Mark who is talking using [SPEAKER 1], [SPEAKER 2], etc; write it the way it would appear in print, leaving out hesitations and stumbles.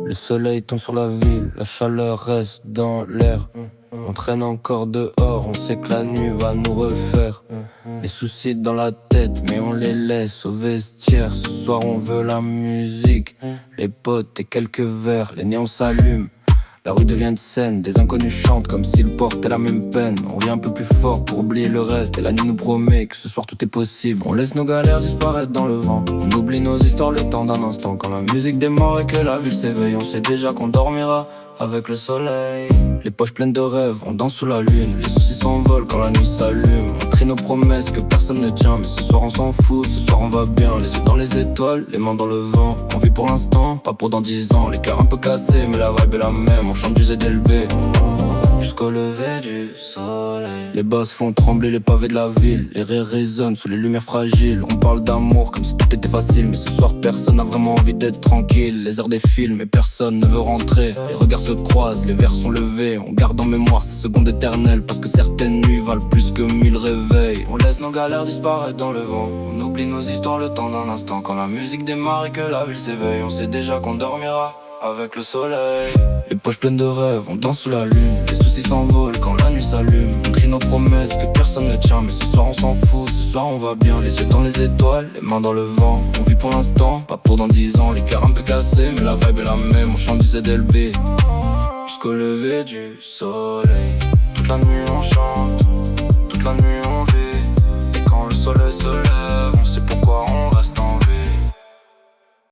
[SPEAKER 1] Le soleil tombe sur la ville, la chaleur reste dans l'air. On traîne encore dehors, on sait que la nuit va nous refaire. Les soucis dans la tête, mais on les laisse au vestiaire. Ce soir on veut la musique, les potes et quelques verres. Les néons s'allument, la rue devient une scène. Des inconnus chantent comme s'ils portaient la même peine. On vient un peu plus fort pour oublier le reste. Et la nuit nous promet que ce soir tout est possible. On laisse nos galères disparaître dans le vent. On oublie nos histoires le temps d'un instant. Quand la musique démarre et que la ville s'éveille, on sait déjà qu'on dormira avec le soleil. Les poches pleines de rêves, on danse sous la lune. Les soucis s'envolent quand la nuit s'allume. On trie nos promesses que personne ne tient. Mais ce soir on s'en fout, ce soir on va bien. Les yeux dans les étoiles, les mains dans le vent. On vit pour l'instant, pas pour dans 10 ans. Les cœurs un peu cassés, mais la vibe est la même. On chante du ZLB jusqu'au lever du soleil. Les basses font trembler les pavés de la ville. Les rires résonnent sous les lumières fragiles. On parle d'amour comme si tout était facile. Mais ce soir personne n'a vraiment envie d'être tranquille. Les heures défilent mais personne ne veut rentrer. Les regards se croisent, les verres sont levés. On garde en mémoire ces secondes éternelles. Parce que certaines nuits valent plus que 1000 réveils. On laisse nos galères disparaître dans le vent. On oublie nos histoires le temps d'un instant. Quand la musique démarre et que la ville s'éveille, on sait déjà qu'on dormira avec le soleil. Les poches pleines de rêves, on danse sous la lune. Les soucis s'envolent quand la nuit s'allume. On crie nos promesses que personne ne tient. Mais ce soir on s'en fout, ce soir on va bien. Les yeux dans les étoiles, les mains dans le vent. On vit pour l'instant, pas pour dans 10 ans. Les cœurs un peu cassés, mais la vibe est la même. On chante du ZLB jusqu'au lever du soleil. Toute la nuit on chante, toute la nuit on vit. Et quand le soleil se lève, on sait pourquoi